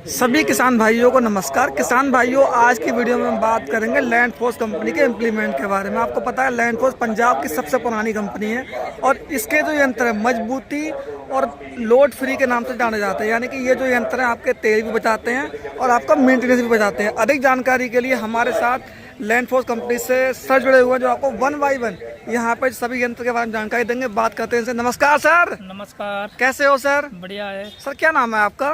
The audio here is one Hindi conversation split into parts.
सभी किसान भाइयों को नमस्कार। किसान भाइयों, आज की वीडियो में हम बात करेंगे लैंडफोर्स कंपनी के इम्प्लीमेंट के बारे में। आपको पता है लैंडफोर्स पंजाब की सबसे पुरानी कंपनी है और इसके जो यंत्र है मजबूती और लोड फ्री के नाम से जाने जाते हैं। यानी कि ये जो यंत्र हैं आपके तेल भी बचाते हैं और आपका मेंटेनेंस भी बचाते हैं। अधिक जानकारी के लिए हमारे साथ लैंडफोर्स कंपनी से सर जुड़े हुए हैं जो आपको वन बाई वन यहाँ पर सभी यंत्र के बारे में जानकारी देंगे। बात करते हैं इनसे। नमस्कार सर। नमस्कार। कैसे हो सर? बढ़िया है सर। क्या नाम है आपका?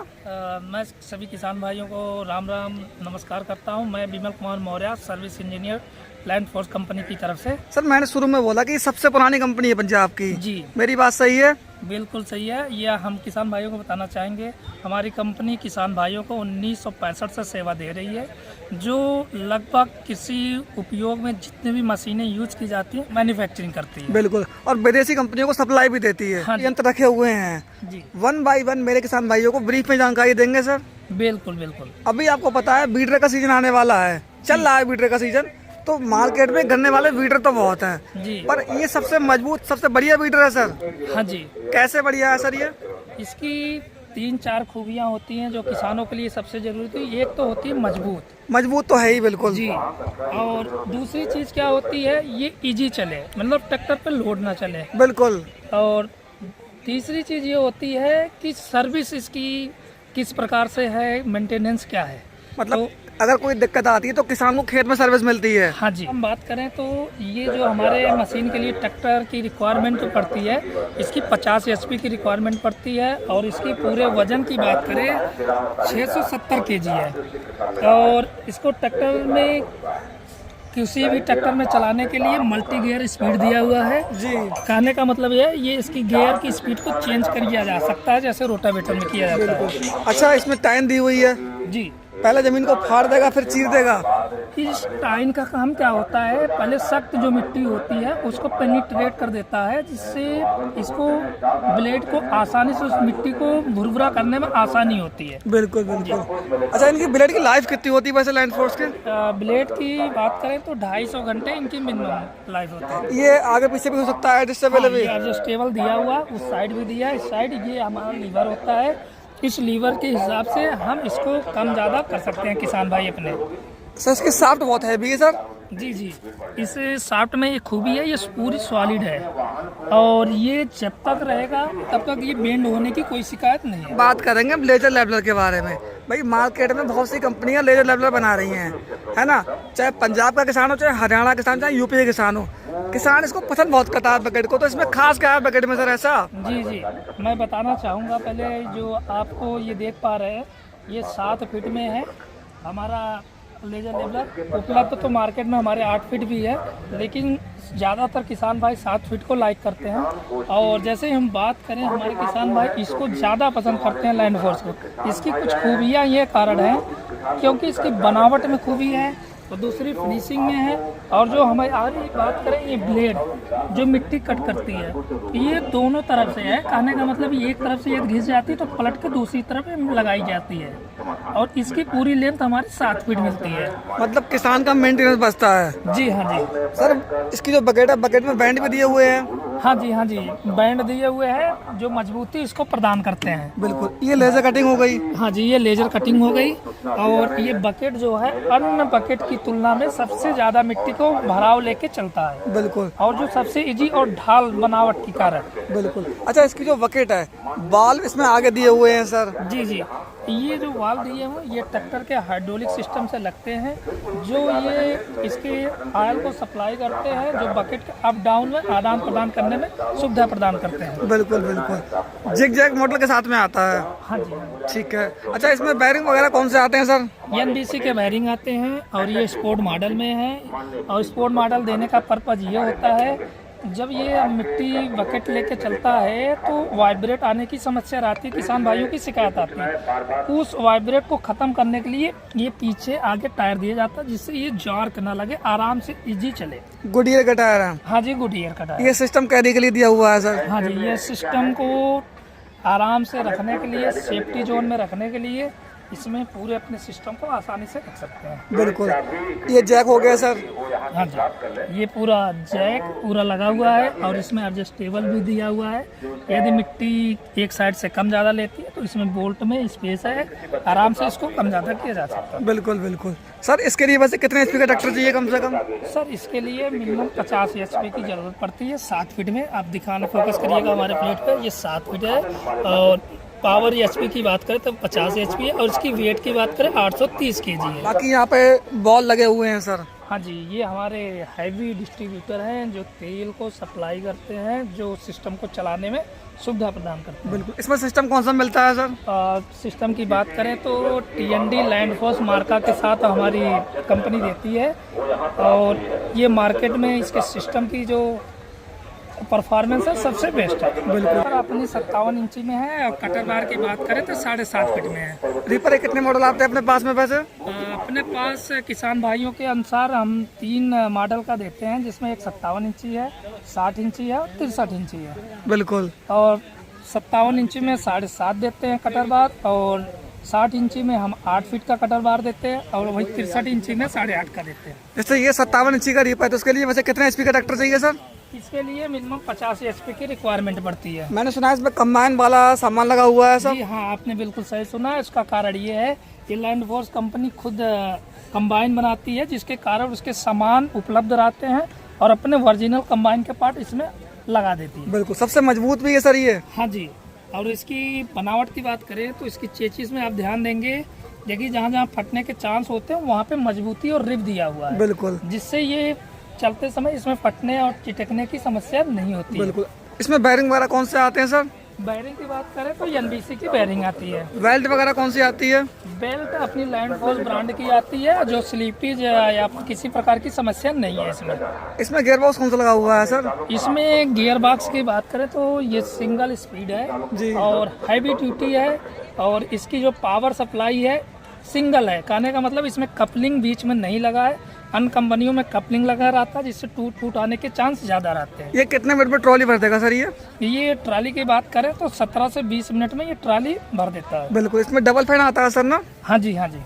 मैं सभी किसान भाइयों को राम राम नमस्कार करता हूं। मैं Vimal Kumar Maurya, service engineer Landforce company की तरफ से। सर, मैंने शुरू में बोला कि ये सबसे पुरानी कंपनी है पंजाब की। जी, मेरी बात सही है? बिल्कुल सही है। यह हम किसान भाइयों को बताना चाहेंगे, हमारी कंपनी किसान भाइयों को 1965 से सेवा दे रही है, जो लगभग किसी उपयोग में जितनी भी मशीनें यूज की जाती हैं मैन्युफैक्चरिंग करती है। बिल्कुल, और विदेशी कंपनियों को सप्लाई भी देती है। हाँ, यंत्र रखे हुए हैं जी। वन बाई वन मेरे किसान भाइयों को ब्रीफ में जानकारी देंगे सर। बिल्कुल बिल्कुल। अभी आपको पता है बीडर का सीजन आने वाला है, चल रहा है बीडर का सीजन, तो मार्केट में गन्ने वाले बीडर तो बहुत हैं जी, पर ये सबसे मजबूत सबसे बढ़िया बीडर है सर। हाँ जी। कैसे बढ़िया है सर ये? इसकी 3-4 खूबियाँ होती हैं जो किसानों के लिए सबसे जरूरी थी। एक तो होती है मजबूत तो है ही बिल्कुल जी, और दूसरी चीज़ क्या होती है, ये इजी चले, मतलब ट्रैक्टर पे लोड ना चले। बिल्कुल। और तीसरी चीज़ ये होती है कि सर्विस इसकी किस प्रकार से है, मेंटेनेंस क्या है। मतलब तो अगर कोई दिक्कत आती है तो किसान को खेत में सर्विस मिलती है। हाँ जी, हम बात करें तो ये जो हमारे मशीन के लिए ट्रैक्टर की रिक्वायरमेंट जो पड़ती है, इसकी 50 HP की रिक्वायरमेंट पड़ती है और इसकी पूरे वजन की बात करें 670 kg है। और इसको ट्रैक्टर में किसी भी ट्रैक्टर में चलाने के लिए मल्टी गियर स्पीड दिया हुआ है जी। कहने का मतलब ये इसकी गियर की स्पीड को चेंज किया जा सकता है, जैसे रोटावेटर में किया जाता है। अच्छा, इसमें टाइन दी हुई है, जी। पहले जमीन को फाड़ देगा फिर चीर देगा। इस टाइन का काम क्या होता है, पहले सख्त जो मिट्टी होती है उसको पेनिट्रेट कर देता है, जिससे इसको ब्लेड को आसानी से उस मिट्टी को भुरभुरा करने में आसानी होती है। बिल्कुल बिल्कुल। अच्छा, इनकी ब्लेड की लाइफ कितनी होती है वैसे लैंडफोर्स के? ब्लेड की बात करें तो 250 घंटे इनकी मिनिमम लाइफ होती है। ये आगे पीछे भी हो सकता है एडजस्टेबल भी? एडजस्टेबल दिया हुआ, उस साइड भी दिया है, इस साइड ये हमारा लीवर होता है। इस लीवर के हिसाब से हम इसको कम ज़्यादा कर सकते हैं किसान भाई अपने। सर, इसकी शाफ्ट बहुत हैवी है सर। जी जी, इस शाफ्ट में ये खूबी है, ये पूरी सॉलिड है और ये जब तक रहेगा तब तक ये बेंड होने की कोई शिकायत नहीं है। बात करेंगे हम लेजर लेवलर के बारे में। भाई मार्केट में बहुत सी कंपनियां लेजर लेवलर बना रही हैं, है ना? चाहे पंजाब का किसान हो, चाहे हरियाणा का किसान, चाहे यूपी का किसान हो, किसान इसको पसंद बहुत करता है बकेट को। तो इसमें खास क्या है बकेट में सर ऐसा? जी जी, मैं बताना चाहूँगा। पहले जो आपको ये देख पा रहे हैं, ये 7 फीट में है हमारा लेजर लेवलर। उपलब्ध तो मार्केट में हमारे 8 फीट भी है, लेकिन ज़्यादातर किसान भाई 7 फीट को लाइक करते हैं। और जैसे हम बात करें, हमारे किसान भाई इसको ज़्यादा पसंद करते हैं लैंडफोर्स को। इसकी कुछ खूबियाँ ये कारण है, क्योंकि इसकी बनावट में खूबी है और दूसरी फिनिशिंग में है। और जो हमारी आगे बात करें, ये ब्लेड जो मिट्टी कट करती है, ये दोनों तरफ से है। कहने का मतलब एक तरफ से ये घिस जाती है तो पलट के दूसरी तरफ लगाई जाती है। और इसकी पूरी लेंथ हमारी 7 फीट मिलती है। मतलब किसान का मेंटेनेंस बचता है। जी हाँ जी। सर, इसकी जो बकेट है, बकेट में बैंड भी दिए हुए हैं। हाँ जी, हाँ जी, बैंड दिए हुए हैं जो मजबूती इसको प्रदान करते हैं। बिल्कुल। ये लेजर कटिंग हो गई। हाँ जी, ये लेजर कटिंग हो गई। और ये बकेट जो है अन्य बकेट की तुलना में सबसे ज्यादा मिट्टी को भराव लेके चलता है। बिल्कुल। और जो सबसे इजी और ढाल बनावट की कारण। बिल्कुल। अच्छा, इसकी जो बकेट है, बाल इसमें आगे दिए हुए हैं सर। जी जी, ये जो वाल्व दिए हुए ये ट्रैक्टर के हाइड्रोलिक सिस्टम से लगते हैं, जो ये इसके ऑयल को सप्लाई करते हैं, जो बकेट के अप डाउन में आदान प्रदान करने में सुविधा प्रदान करते हैं। बिल्कुल बिल्कुल। जिग जैग मॉडल के साथ में आता है। हाँ जी, हाँ। ठीक है। अच्छा, इसमें बैरिंग वगैरह कौन से आते हैं सर? NBC के बैरिंग आते हैं और ये स्पोर्ट मॉडल में है। और स्पोर्ट मॉडल देने का पर्पज ये होता है, जब ये मिट्टी बकेट लेके चलता है तो वाइब्रेट आने की समस्या रहती है, किसान भाइयों की शिकायत आती है। उस वाइब्रेट को ख़त्म करने के लिए ये पीछे आगे टायर दिया जाता है, जिससे ये जार्क ना लगे, आराम से इजी चले। गुडियर का टायर है? हाँ जी, गुडियर का टायर। ये सिस्टम कैरी के लिए दिया हुआ है सर? हाँ जी, ये सिस्टम को आराम से रखने के लिए, सेफ्टी जोन में रखने के लिए इसमें पूरे अपने सिस्टम को आसानी से रख सकते हैं। बिल्कुल। ये जैक हो गया सर। हाँ जी, ये पूरा जैक पूरा लगा हुआ है और इसमें एडजस्टेबल भी दिया हुआ है। यदि मिट्टी एक साइड से कम ज़्यादा लेती है तो इसमें बोल्ट में स्पेस है, आराम से इसको कम ज़्यादा किया जा सकता है। बिल्कुल बिल्कुल। सर इसके लिए वैसे कितने HP का ट्रैक्टर चाहिए कम से कम? सर इसके लिए मिनिमम 50 HP की ज़रूरत पड़ती है। 7 फीट में आप दिखाना फोकस करिएगा हमारे प्लेट पर, ये 7 फीट है। और पावर HP की बात करें तो 50 HP है और इसकी वेट की बात करें 830 kg है। बाकी यहाँ पे बॉल लगे हुए हैं सर। हाँ जी, ये हमारे हैवी डिस्ट्रीब्यूटर हैं जो तेल को सप्लाई करते हैं, जो सिस्टम को चलाने में सुविधा प्रदान करते हैं। बिल्कुल। इसमें सिस्टम कौन सा मिलता है सर? सिस्टम की बात करें तो TND लैंडफोर्स मार्का के साथ हमारी कंपनी देती है और ये मार्केट में इसके सिस्टम की जो परफॉर्मेंस है सबसे बेस्ट है। बिल्कुल। पर अपनी 57 इंची में है और कटर बार की बात करें तो 7.5 फीट में है। रीपर के कितने मॉडल आते हैं अपने पास में वैसे? अपने पास किसान भाइयों के अनुसार हम 3 मॉडल का देते हैं, जिसमें एक 57 इंची है, 60 इंची है और 63 इंची है। बिल्कुल। और 57 इंची में 7.5 देते हैं कटर बार और 60 इंची में हम 8 फीट का कटर बार देते हैं और वही 63 इंची में 8.5 का देते हैं। जैसे ये 57 इंची का रीपर है तो उसके लिए वैसे कितने HP का ट्रैक्टर चाहिए सर? इसके लिए मिनिमम 50 HP की रिक्वायरमेंट पड़ती है। मैंने सुना है इसमें कंबाइन वाला सामान लगा हुआ है सर। जी हाँ, आपने बिल्कुल सही सुना है। इसका कारण ये है कि लैंडफोर्स कंपनी खुद कंबाइन बनाती है, जिसके कारण उसके सामान उपलब्ध रहते हैं और अपने ओरिजिनल कंबाइन के पार्ट इसमें लगा देती है। बिल्कुल। सबसे मजबूत भी है सर ये। हाँ जी, और इसकी बनावट की बात करें तो इसकी चेचिस में आप ध्यान देंगे, देखिए जहाँ जहाँ फटने के चांस होते हैं वहाँ पे मजबूती और रिप दिया हुआ है। बिल्कुल। जिससे ये चलते समय इसमें फटने और चिटकने की समस्या नहीं होती। बिल्कुल। इसमें बैरिंग वगैरह कौन से आते हैं सर? बैरिंग की बात करें तो NBC की बैरिंग आती है। वेल्ट वगैरह कौन सी आती है? बेल्ट अपनी लैंडफोर्स ब्रांड की आती है, जो स्लीपेज या किसी प्रकार की समस्या नहीं है इसमें। इसमें गियर बॉक्स कौन सा लगा हुआ है सर? इसमें गियर बॉक्स की बात करें तो ये सिंगल स्पीड है जी। और हैवी ड्यूटी है और इसकी जो पावर सप्लाई है सिंगल है। कहने का मतलब इसमें कपलिंग बीच में नहीं लगा है। अन्य कंपनियों में कपलिंग लगा रहता है, जिससे टूट आने के चांस ज़्यादा रहते हैं। ये कितने मिनट में ट्रॉली भर देगा सर ये ट्राली की बात करें तो 17 से 20 मिनट में ये ट्राली भर देता है। बिल्कुल। इसमें डबल फैन आता है सर ना? हाँ जी, हाँ जी,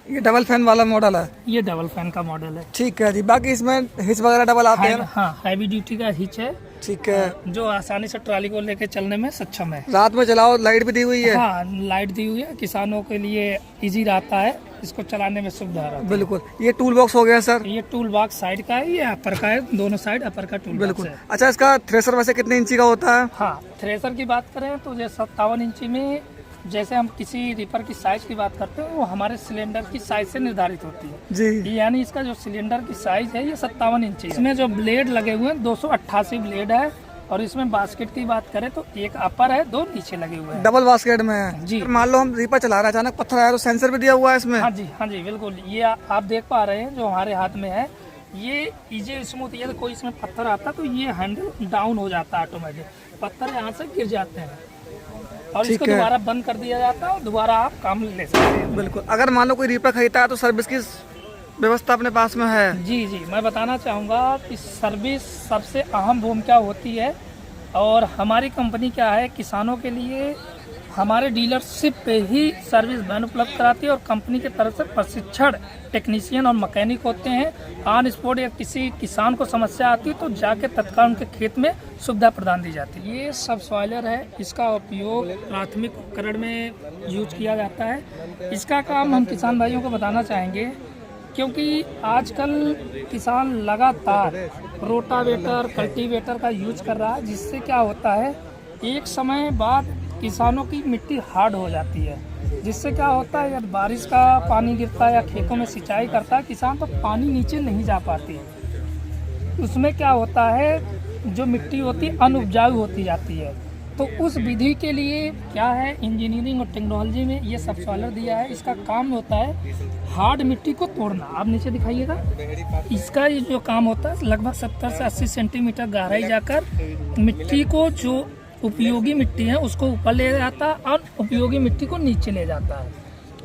ये डबल फैन वाला मॉडल है। ये डबल फैन का मॉडल है। ठीक है जी। बाकी इसमें हिच वगैरह डबल आते हैं? हाँ, हैवी ड्यूटी का हिच है। ठीक है। जो आसानी से ट्राली को लेकर चलने में सक्षम है। रात में चलाओ, लाइट भी दी हुई है? हाँ, लाइट दी हुई है, किसानों के लिए इजी रहता है, इसको चलाने में सुविधा रहती है। बिल्कुल। ये टूल बॉक्स हो गया सर? ये टूल बॉक्स साइड का है, ये अपर का है, दोनों साइड अपर का टूल बॉक्स है। अच्छा, इसका थ्रेसर वैसे कितने इंची का होता है? हाँ, थ्रेसर की बात करें तो ये 57 इंची में, जैसे हम किसी रीपर की साइज की बात करते हैं वो हमारे सिलेंडर की साइज से निर्धारित होती है जी। यानी इसका जो सिलेंडर की साइज है ये 57 इंची है। इसमें जो ब्लेड लगे हुए हैं 288 ब्लेड है और इसमें बास्केट की बात करें तो एक अपर है, 2 नीचे लगे हुए हैं। डबल बास्केट में है जी। मान लो हम रीपर चला रहे हैं, अचानक पत्थर आया तो सेंसर भी दिया हुआ है इसमें? हाँ जी, हाँ जी, बिल्कुल। ये आप देख पा रहे हैं जो हमारे हाथ में है, ये इजी स्मूथ। ये कोई इसमें पत्थर आता तो ये हैंडल डाउन हो जाता है ऑटोमेटिक, पत्थर यहाँ से गिर जाते हैं और इसको दोबारा बंद कर दिया जाता है और दोबारा आप काम ले सकते हैं। बिल्कुल। अगर मान लो कोई रीपर खरीदता है तो सर्विस की व्यवस्था अपने पास में है? जी जी, मैं बताना चाहूँगा कि सर्विस सबसे अहम भूमिका होती है और हमारी कंपनी क्या है, किसानों के लिए हमारे डीलरशिप पे ही सर्विस वैन उपलब्ध कराती है और कंपनी की तरफ से प्रशिक्षण टेक्नीशियन और मैकेनिक होते हैं। ऑन स्पॉट या किसी किसान को समस्या आती है तो जाके तत्काल उनके खेत में सुविधा प्रदान दी जाती है। ये सब सॉइलर है, इसका उपयोग प्राथमिक उपकरण में यूज किया जाता है। इसका काम हम किसान भाइयों को बताना चाहेंगे क्योंकि आजकल किसान लगातार रोटावेटर कल्टीवेटर का यूज कर रहा है, जिससे क्या होता है एक समय बाद किसानों की मिट्टी हार्ड हो जाती है, जिससे क्या होता है जब बारिश का पानी गिरता है या खेतों में सिंचाई करता है किसान तो पानी नीचे नहीं जा पाती। उसमें क्या होता है जो मिट्टी होती है अनउपजाऊ होती जाती है। तो उस विधि के लिए क्या है, इंजीनियरिंग और टेक्नोलॉजी में ये सब सॉइलर दिया है। इसका काम होता है हार्ड मिट्टी को तोड़ना। आप नीचे दिखाइएगा, इसका ये जो काम होता है लगभग 70 से 80 सेंटीमीटर गहराई जाकर मिट्टी को, जो उपयोगी मिट्टी है उसको ऊपर ले जाता है और उपयोगी मिट्टी को नीचे ले जाता है।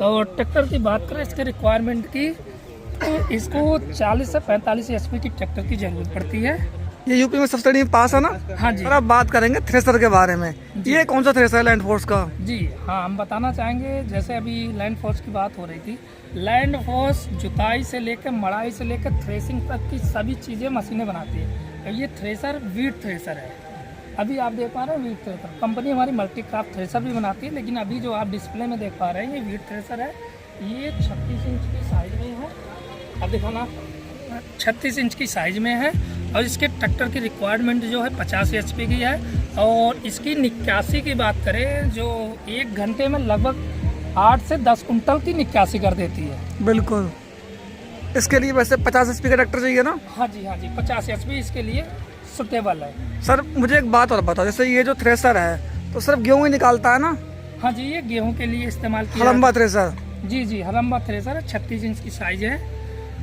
और ट्रैक्टर की बात करें इसके रिक्वायरमेंट की तो इसको 40 से 45 HP की ट्रैक्टर की ज़रूरत पड़ती है ये यूपी में सब्सिडी में पास है ना। हाँ जी। और अब बात करेंगे थ्रेसर के बारे में। ये कौन सा थ्रेसर है लैंड फोर्स का? जी हाँ, हम बताना चाहेंगे, जैसे अभी लैंड फोर्स की बात हो रही थी, लैंड फोर्स जुताई से लेकर मड़ाई से लेकर थ्रेसिंग तक की सभी चीज़ें मशीनें बनाती है। ये थ्रेसर वीट थ्रेसर है। अभी आप देख पा रहे हैं वीट थ्रेसर, कंपनी हमारी मल्टी क्राफ्ट थ्रेसर भी बनाती है, लेकिन अभी जो आप डिस्प्ले में देख पा रहे हैं ये वीट थ्रेसर है। ये 36 इंच की साइज में है। अब दिखाना, 36 इंच की साइज में है और इसके ट्रैक्टर की रिक्वायरमेंट जो है 50 HP की है। और इसकी निकासी की बात करें, जो 1 घंटे में लगभग 8 से 10 कुंटल की निकासी कर देती है। बिल्कुल। इसके लिए वैसे 50 HP का ट्रैक्टर चाहिए ना? हाँ जी, हाँ जी, 50 HP इसके लिए सुटेबल है। सर मुझे एक बात और बताओ, जैसे ये जो थ्रेसर है तो सिर्फ गेहूँ ही निकालता है ना? हाँ जी, ये गेहूं के लिए इस्तेमाल किया हलम्बा थ्रेसर। जी जी, हलम्बा थ्रेसर है, 36 इंच की साइज है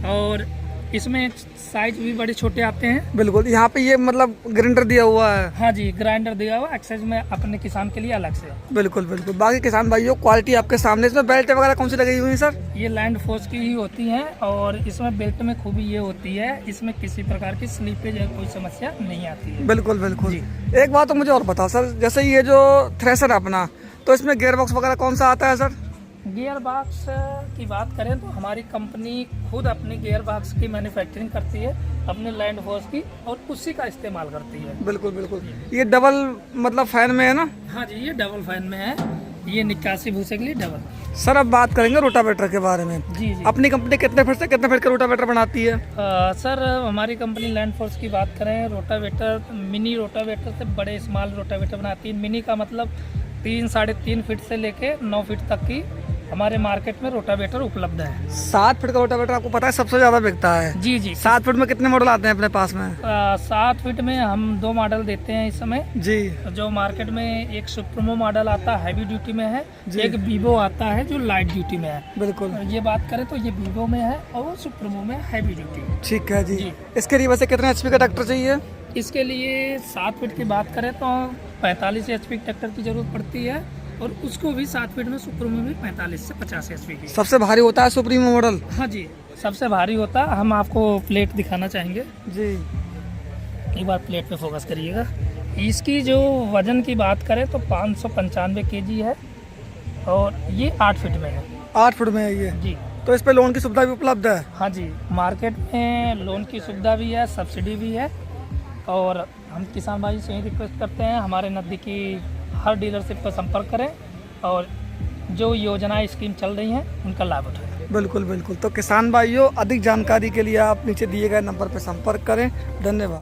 और इसमें साइज भी बड़े छोटे आते हैं। बिल्कुल। यहाँ पे ये मतलब ग्राइंडर दिया हुआ है। हाँ जी, ग्राइंडर दिया हुआ एक्सेस में अपने किसान के लिए अलग से। बिल्कुल बिल्कुल। बाकी किसान भाइयों, क्वालिटी आपके सामने। इसमें बेल्ट वगैरह कौन सी लगी हुई है सर? ये लैंड फोर्स की ही होती हैं और इसमें बेल्ट में खूबी ये होती है, इसमें किसी प्रकार की स्लीपेज या कोई समस्या नहीं आती है। बिल्कुल बिल्कुल। जी। एक बात तो मुझे और बताओ सर, जैसे ये जो थ्रेसर है अपना, तो इसमें गियर बॉक्स वगैरह कौन सा आता है सर? गियर बॉक्स की बात करें तो हमारी कंपनी खुद अपनी गियर बॉक्स की मैन्युफैक्चरिंग करती है अपने लैंड फोर्स की और उसी का इस्तेमाल करती है। बिल्कुल बिल्कुल। ये डबल मतलब फैन में है ना? हाँ जी, ये डबल फैन में है, ये 81 भूसे के लिए डबल। सर अब बात करेंगे रोटावेटर के बारे में। जी जी। अपनी कंपनी कितने फीट से कितने फीट का रोटावेटर बनाती है? सर हमारी कंपनी लैंड फोर्स की बात करें, रोटावेटर मिनी रोटावेटर से बड़े स्मॉल रोटावेटर बनाती है। मिनी का मतलब 3 साढ़े 3 फीट से लेके 9 फीट तक की हमारे मार्केट में रोटावेटर उपलब्ध है। 7 फीट का रोटावेटर आपको पता है सबसे ज्यादा बिकता है। जी जी। 7 फीट में कितने मॉडल आते हैं अपने पास में? 7 फीट में हम 2 मॉडल देते हैं इस समय जी। जो मार्केट में एक सुप्रीमो मॉडल आता है हैवी ड्यूटी में है, जी। एक वीवो आता है जो लाइट ड्यूटी में है। बिल्कुल। ये बात करें तो ये वीवो में है और वो सुप्रीमो में हैवी ड्यूटी। ठीक है जी। जी। इसके लिए वैसे कितने HP का ट्रैक्टर चाहिए? इसके लिए 7 फीट की बात करें तो 45 HP ट्रैक्टर की जरूरत पड़ती है और उसको भी 7 फीट में सुप्रीमो में 45 से 50 HP की। सबसे भारी होता है सुप्रीमो मॉडल? हाँ जी, सबसे भारी होता है। हम आपको प्लेट दिखाना चाहेंगे, जी। एक बार प्लेट पे फोकस करिएगा। इसकी जो वजन की बात करें तो 595 kg है और ये 8 फीट में है। 8 फीट में है ये? जी। तो इस पे लोन की सुविधा भी उपलब्ध है? हाँ जी, मार्केट में लोन की सुविधा भी है, सब्सिडी भी है और हम किसान भाई से ही रिक्वेस्ट करते हैं हमारे नज़दीकी हर डीलरशिप पर संपर्क करें और जो योजनाएं स्कीम चल रही हैं उनका लाभ उठाएं। बिल्कुल बिल्कुल। तो किसान भाइयों, अधिक जानकारी के लिए आप नीचे दिए गए नंबर पर संपर्क करें। धन्यवाद।